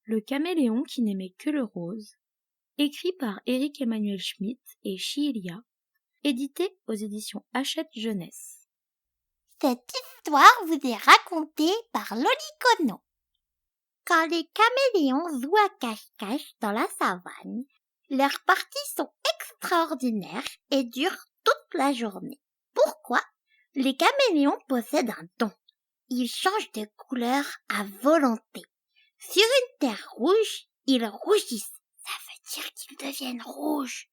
Le caméléon qui n'aimait que le rose, écrit par Éric Emmanuel Schmitt et Chiilia, édité aux éditions Hachette Jeunesse. Cette histoire vous est racontée par Lolicono. Quand les caméléons jouent à cache-cache dans la savane, leurs parties sont extraordinaires et durent toute la journée. Pourquoi? Les caméléons possèdent un don. Ils changent de couleur à volonté. Sur une terre rouge, ils rougissent. Ça veut dire qu'ils deviennent rouges.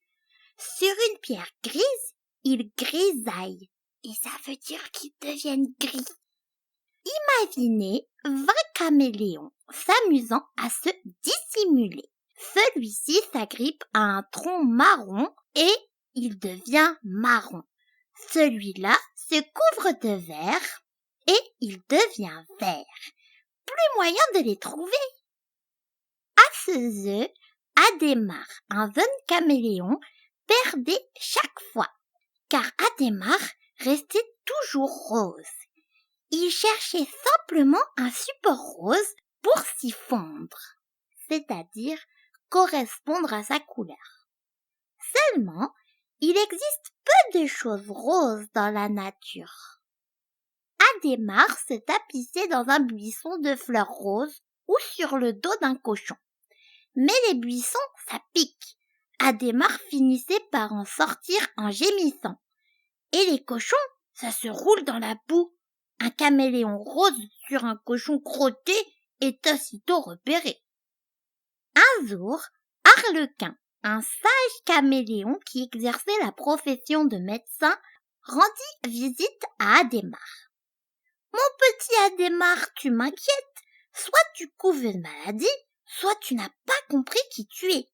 Sur une pierre grise, ils grisaillent. Et ça veut dire qu'ils deviennent gris. Imaginez 20 caméléons s'amusant à se dissimuler. Celui-ci s'agrippe à un tronc marron et il devient marron. Celui-là se couvre de vert et il devient vert. Plus moyen de les trouver. À ce jeu, Adhémar, un jeune caméléon, perdait chaque fois, car Adhémar restait toujours rose. Il cherchait simplement un support rose pour s'y fondre, c'est-à-dire correspondre à sa couleur. Seulement, il existe peu de choses roses dans la nature. Adhémar se tapissait dans un buisson de fleurs roses ou sur le dos d'un cochon. Mais les buissons, ça pique. Adhémar finissait par en sortir en gémissant. Et les cochons, ça se roule dans la boue. Un caméléon rose sur un cochon crotté est aussitôt repéré. Un jour, Arlequin, un sage caméléon qui exerçait la profession de médecin, rendit visite à Adhémar. « Mon petit Adhémar, tu m'inquiètes. Soit tu couves une maladie, soit tu n'as pas compris qui tu es. »«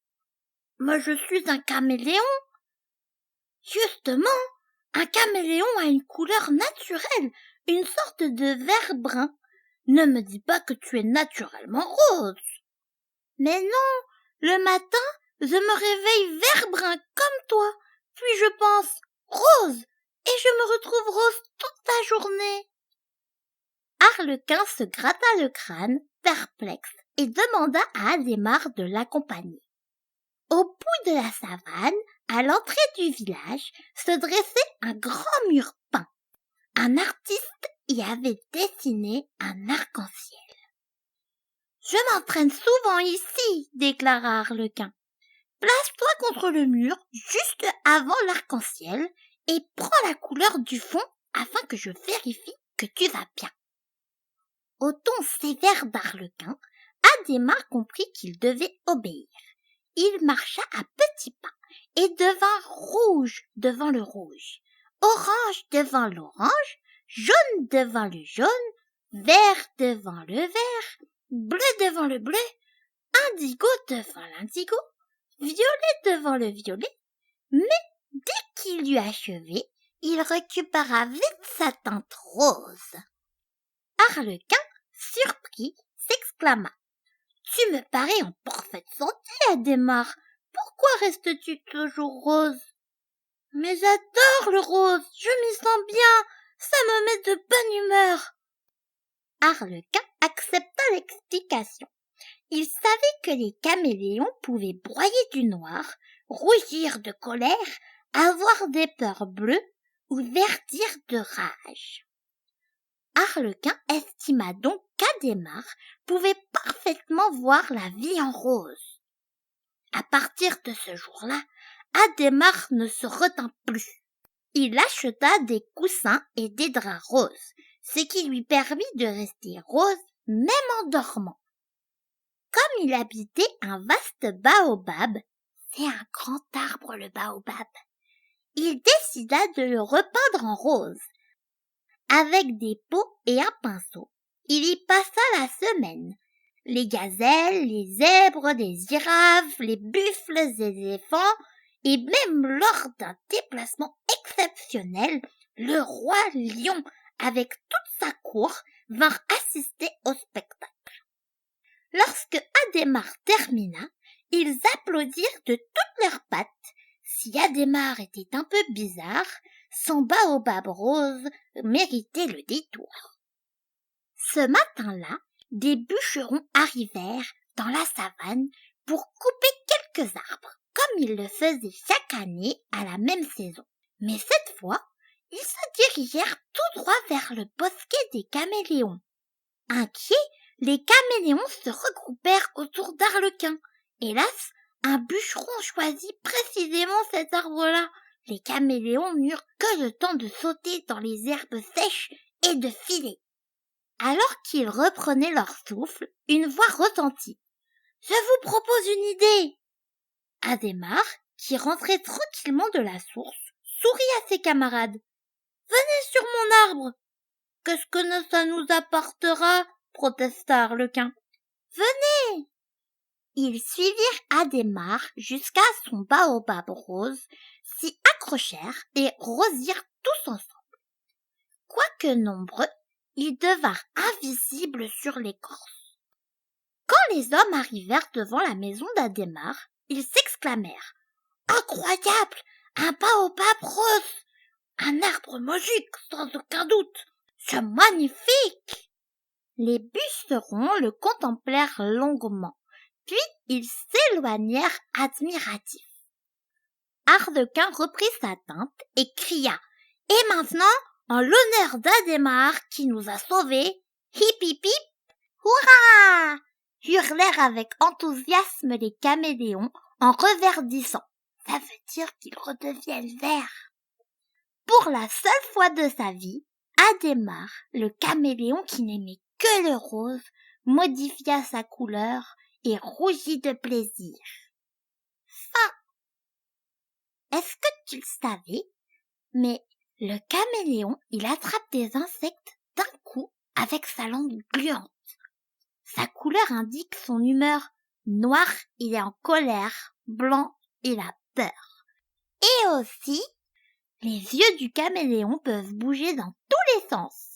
Mais je suis un caméléon. »« Justement, un caméléon a une couleur naturelle, une sorte de vert brun. Ne me dis pas que tu es naturellement rose. »« Mais non, le matin, je me réveille vert brun comme toi, puis je pense rose, et je me retrouve rose toute la journée. » Arlequin se gratta le crâne, perplexe, et demanda à Adhémar de l'accompagner. Au bout de la savane, à l'entrée du village, se dressait un grand mur peint. Un artiste y avait dessiné un arc-en-ciel. « Je m'entraîne souvent ici, déclara Arlequin. Place-toi contre le mur, juste avant l'arc-en-ciel, et prends la couleur du fond afin que je vérifie que tu vas bien. » Au ton sévère d'Arlequin, Adhémar comprit qu'il devait obéir. Il marcha à petits pas et devint rouge devant le rouge, orange devant l'orange, jaune devant le jaune, vert devant le vert, bleu devant le bleu, indigo devant l'indigo, violet devant le violet. Mais dès qu'il eut achevé, il récupéra vite sa teinte rose. Arlequin, surpris, s'exclama. « Tu me parais en parfaite santé, Adhémar. Pourquoi restes-tu toujours rose ?»« Mais j'adore le rose, je m'y sens bien, ça me met de bonne humeur. » Arlequin accepta l'explication. Il savait que les caméléons pouvaient broyer du noir, rougir de colère, avoir des peurs bleues ou verdir de rage. Arlequin estima donc qu'Adhémar pouvait parfaitement voir la vie en rose. À partir de ce jour-là, Adhémar ne se retint plus. Il acheta des coussins et des draps roses, ce qui lui permit de rester rose même en dormant. Comme il habitait un vaste baobab, c'est un grand arbre le baobab, il décida de le repeindre en rose. Avec des pots et un pinceau, il y passa la semaine. Les gazelles, les zèbres, les girafes, les buffles et les éléphants, et même lors d'un déplacement exceptionnel, le roi lion, avec toute sa cour, vint assister au spectacle. Lorsque Adhémar termina, ils applaudirent de toutes leurs pattes. Si Adhémar était un peu bizarre, son baobab rose méritait le détour. Ce matin-là, des bûcherons arrivèrent dans la savane pour couper quelques arbres, comme il le faisait chaque année à la même saison. Mais cette fois, ils se dirigèrent tout droit vers le bosquet des caméléons. Inquiets, les caméléons se regroupèrent autour d'Arlequin. Hélas, un bûcheron choisit précisément cet arbre-là. Les caméléons n'eurent que le temps de sauter dans les herbes sèches et de filer. Alors qu'ils reprenaient leur souffle, une voix retentit. « Je vous propose une idée !» Adhémar, qui rentrait tranquillement de la source, sourit à ses camarades. « Venez sur mon arbre !»« Qu'est-ce que ça nous apportera ?» protesta Arlequin. « Venez !» Ils suivirent Adhémar jusqu'à son baobab rose, s'y accrochèrent et rosirent tous ensemble. Quoique nombreux, ils devinrent invisibles sur l'écorce. Quand les hommes arrivèrent devant la maison d'Adhémar, ils s'exclamèrent « Incroyable! Un baobab rose! Un arbre magique, sans aucun doute! C'est magnifique !» Les bûcherons le contemplèrent longuement, puis ils s'éloignèrent admiratifs. Arlequin reprit sa teinte et cria « Et maintenant, en l'honneur d'Adhémar qui nous a sauvés, hip hip hip, hurrah !» hurlèrent avec enthousiasme les caméléons en reverdissant. Ça veut dire qu'ils redeviennent verts. Pour la seule fois de sa vie, Adhémar, le caméléon qui n'aimait que le rose, modifia sa couleur et rougit de plaisir. Fin. Est-ce que tu le savais? Mais le caméléon, il attrape des insectes d'un coup avec sa langue gluante. Sa couleur indique son humeur. Noir, il est en colère. Blanc, il a peur. Et aussi, les yeux du caméléon peuvent bouger dans tous les sens.